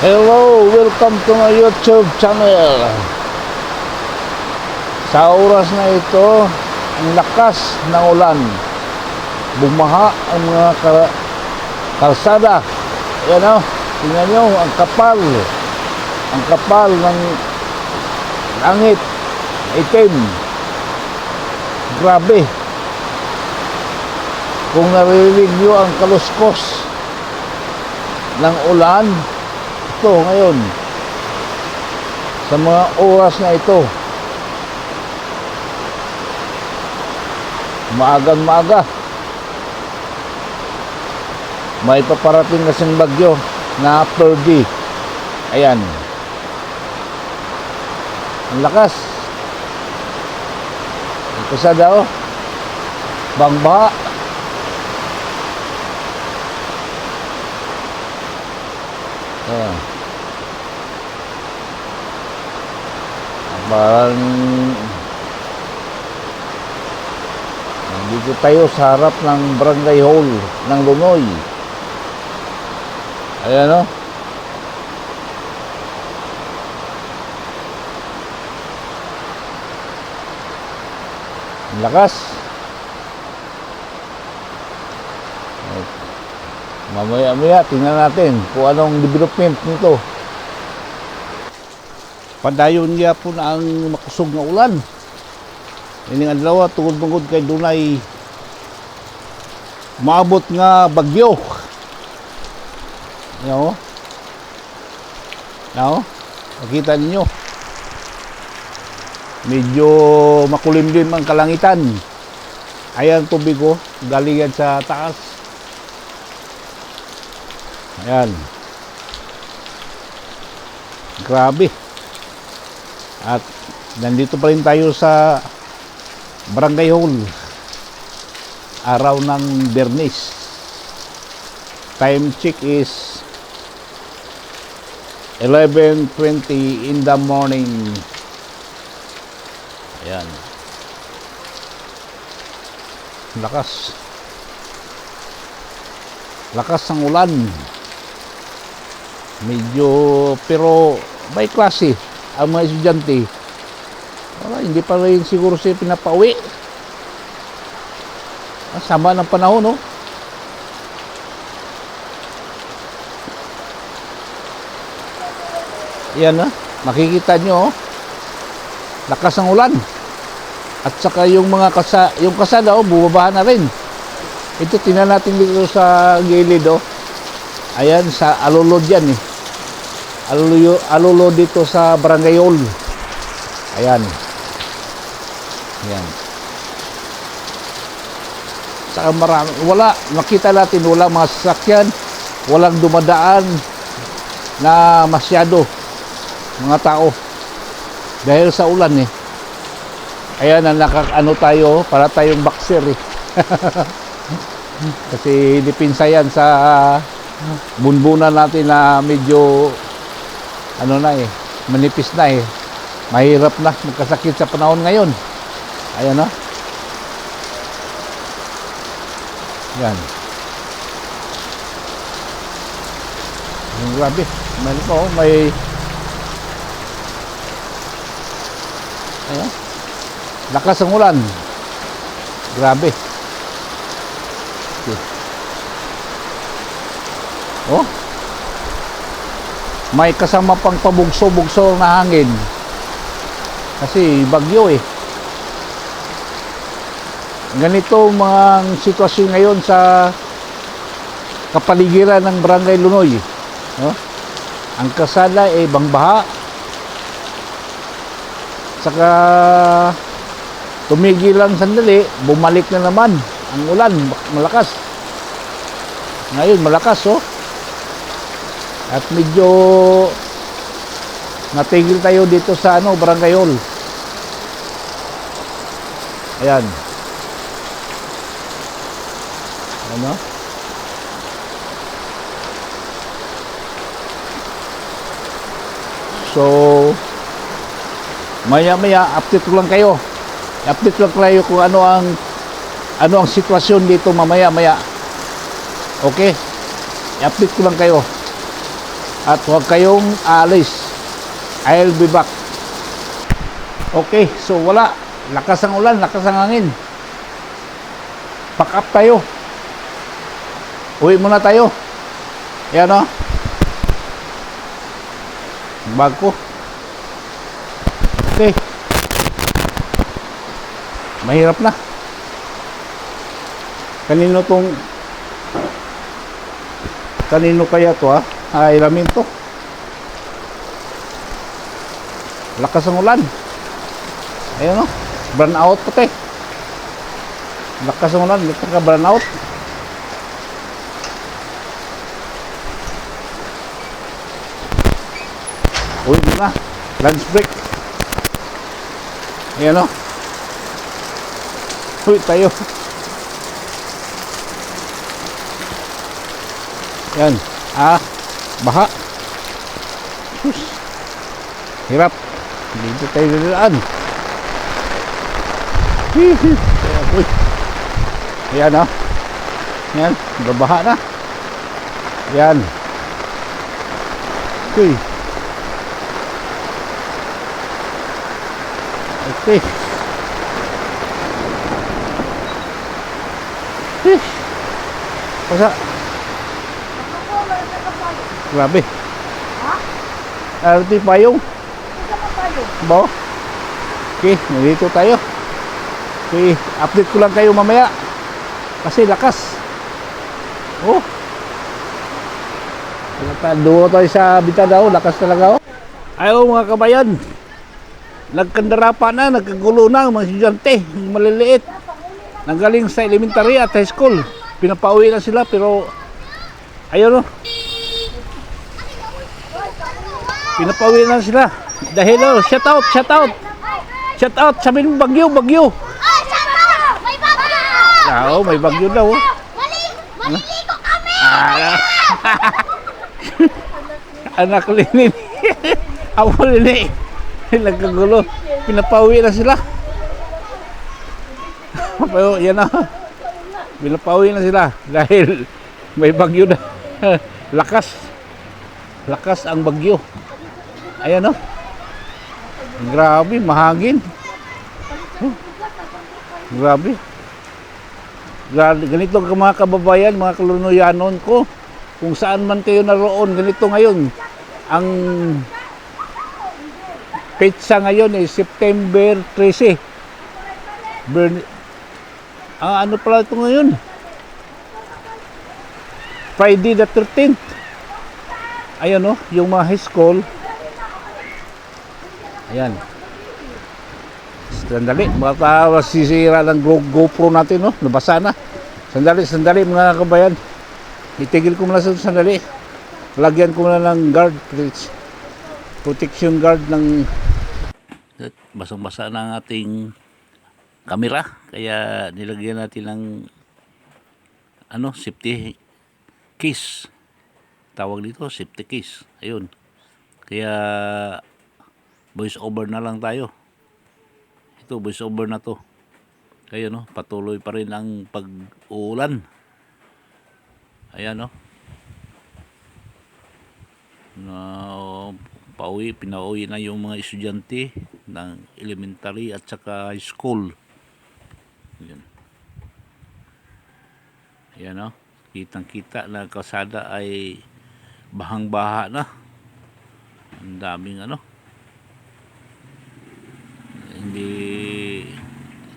Hello, welcome to my YouTube channel. Sa oras na ito, ang lakas ng ulan, bumaha ang mga kalsada. Ayan o, tingnan nyo, ang kapal ng langit, itim. Grabe. Kung naririnig nyo ang kaluskos ng ulan, ito ngayon sa mga oras na ito, maagang-maaga, may paparating kasing bagyo na Ferdy. Ayan, ang lakas. Isa daw bangba. Ayan. Parang dito tayo sa harap ng barangay hall ng Lunoy. Ayan o. Ang lakas. Mamaya-maya tingnan natin kung anong development nito. Padayon niya po na ang makusog na ulan. Ining adlaw tungod-tungod kay dunay maabot nga bagyo. Yo. Now, makita ninyo. Medyo makulimlim ang kalangitan. Ayan tubig ko, galing yan sa taas. Ayan. Grabe. At nandito pa rin tayo sa barangay hall. Araw ng Bernis. Time check is 11:20 in the morning. Ayan. Lakas. Lakas ng ulan. Medyo, pero may klase ang mga estudyante. Wala, hindi pa rin siguro siya pinapauwi. Sama ng panahon, no? Yan na, makikita nyo, oh. Lakas ng ulan. At saka yung mga yung kasada, oh, bumabaha na rin. Ito, tingnan natin dito sa gilid, oh. Ayan, sa Alulod yan, eh. Alulod dito sa barangay hall. Ayan. Ayan. Saka marami, wala, makita natin, wala mga sasakyan, walang dumadaan na masyado mga tao dahil sa ulan, eh. Ayan, ano tayo, para tayong boxer, eh. Kasi dipinsa yan sa bunbunan natin na medyo ano na, eh, manipis na, eh. Mahirap na magkasakit sa panahon ngayon. Ayan, no? Yan. Grabe. May ayan. Lakas ang ulan. Grabe. Okay. Oh. May kasama pang pabugso-bugso na hangin. Kasi bagyo, eh. Ganito mga sitwasyon ngayon sa kapaligiran ng barangay Lunoy. No? Ang kasada ay bangbaha. Saka tumigil lang sandali, bumalik na naman ang ulan, malakas. Ngayon malakas, oh. At medyo natigil tayo dito sa barangay hall. Ayan. Ano? So, maya-maya update ko lang kayo. Update lang kayo kung ano ang sitwasyon dito mamaya-maya. Okay? I-update ko lang kayo. At huwag kayong alis. I'll be back. Okay, so wala. Lakas ang ulan, lakas ang hangin. Pack up tayo. Uwi muna tayo. Yan o. Bag ko. Okay. Mahirap na. Kanino kaya to ha? Ay, lamin to. Lakas ang ulan. Ayan o. Burn out pati. Lakas ang ulan. Lakas ka burn out. Uy, na. Lunch break. Ayan o. Uy, tayo. Yan. Baha. Sus. Hirap. Dito tayo nilaan. Uy. Yan o. Yan. Babaha na. Yan. Uy. Okay. Pasa. Grabe. Ha? Arti payung. Isa pa tayo. Bo. Okay, nandito tayo. Okay, update ko lang kayo mamaya. Kasi lakas. Oh. Duo tayo sa Bitadaw, lakas talaga oh. Ayaw mga kabayan. Nagkandara pa na, nagkagulo na ang mga estudyante, yung maliliit. Nanggaling sa elementary at high school. Pinapauwi na sila pero ayun oh. Pinapauwi na sila. Dahil oh, shout out. Shout out sa amin bagyo. Ay, sama! May bagyo! May bagyo daw. Oh. Maliligo kami! Anak Lini. Ako Lini. Nagkagulo. Pinapauwi na sila. Pero yan na. Pinapauwi na sila. Dahil may bagyo na. Lakas ang bagyo. Ayan o. Grabe, mahangin. Grabe. Ganito mga kababayan, mga kalunuyanon ko. Kung saan man kayo naroon, ganito ngayon. Ang petsa ngayon ay September 13. Ano pala ito ngayon? Friday the 13th. Ayan o, yung mga high school. Ayan. Sandali, baka masisira ng GoPro natin, no? Nabasa na. Sandali mga kabayan. Itigil ko muna sandali. Lagyan ko muna ng guard, protection guard ng... Basang-basa na ang ating camera. Kaya nilagyan natin ng safety case. Tawag dito, safety case. Ayun. Kaya voice over na lang tayo. Ito, voice over na to. Kaya patuloy pa rin ang pag-uulan. Ayan pinauwi na yung mga estudyante ng elementary at saka high school. Ayan kitang-kita na kalsada ay bahang-baha na. Ang daming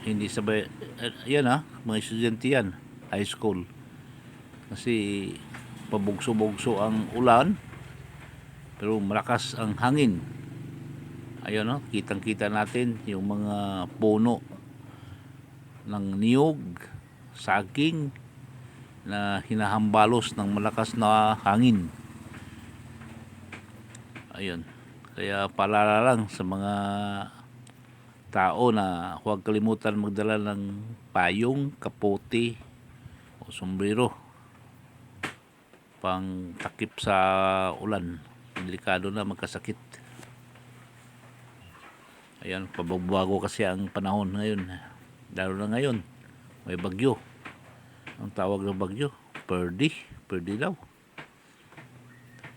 hindi sabay. Ayan mga estudyante yan, high school. Kasi pabugso-bugso ang ulan pero malakas ang hangin. Ayun kitang-kita natin yung mga puno ng niyog, saging na hinahambalos ng malakas na hangin. Ayun. Kaya paalala lang sa mga tao na huwag kalimutan magdala ng payong, kapote o sombrero pang takip sa ulan. Delikado na magkasakit. Ayan, pababago kasi ang panahon ngayon. Lalo na ngayon, may bagyo. Ang tawag ng bagyo, Perdi daw.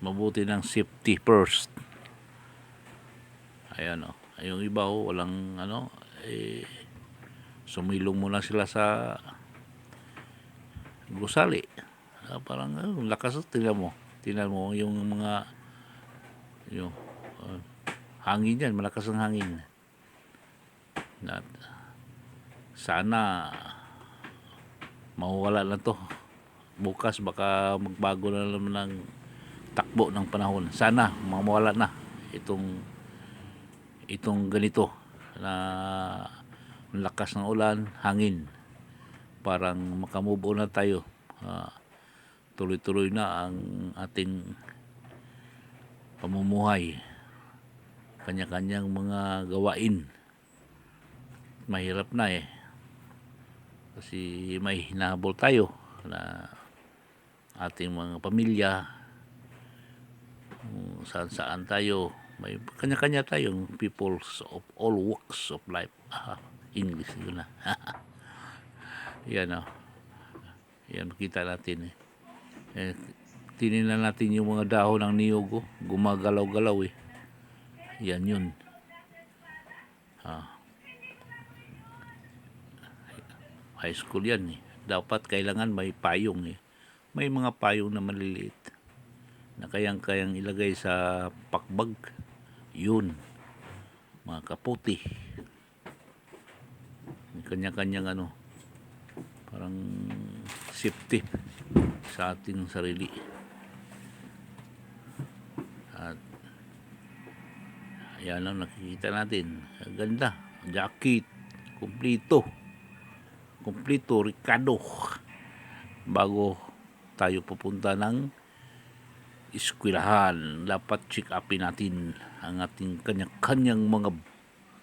mabuti ng safety first. Ayan o. Yung iba walang sumilong muna sila sa gusali. Parang lakas. Tingnan mo yung mga yung hangin yan, malakas ang hangin. At sana mawala na to. Bukas baka magbago na naman ng takbo ng panahon. Sana mawala na itong ganito na lakas ng ulan, hangin. Parang makamove on na tayo. Tuloy-tuloy na ang ating pamumuhay. Kanya-kanyang mga gawain. Mahirap na kasi may hinahabol tayo na ating mga pamilya, saan-saan tayo, may kanya-kanya tayong peoples of all walks of life. English yun na. Yan yan makita natin tinignan natin yung mga dahon ng niyog gumagalaw-galaw yan yun. High school yan dapat kailangan may payong may mga payong na maliliit na kayang-kayang ilagay sa pakbag. Yun, mga kaputi, kanya-kanyang parang safety sa ating sarili. At ayan ang nakikita natin, ganda, jacket kumpleto Ricardo bago tayo pupunta ng eskwelahan. Dapat check upin natin ang ating kanya-kanyang mga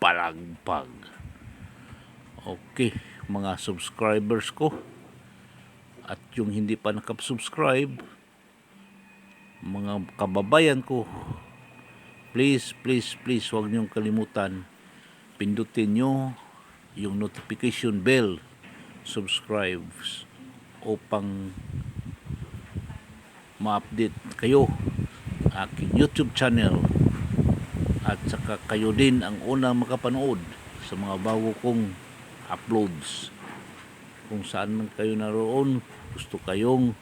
balagbag. Okay, mga subscribers ko at yung hindi pa nakasubscribe, mga kababayan ko, please huwag niyong kalimutan pindutin nyo yung notification bell, subscribe upang ma-update kayo aking YouTube channel at saka kayo din ang unang makapanood sa mga bago kong uploads. Kung saan man kayo naroon, gusto kayong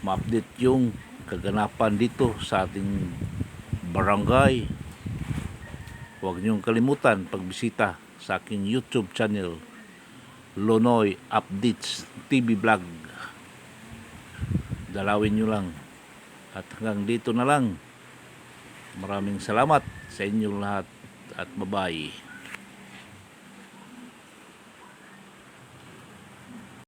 ma-update yung kaganapan dito sa ating barangay, huwag niyong kalimutan pagbisita sa aking YouTube channel, Lonoy Updates TV Vlog. Dalawin nyo lang. At hanggang dito na lang. Maraming salamat sa inyong lahat at bye-bye.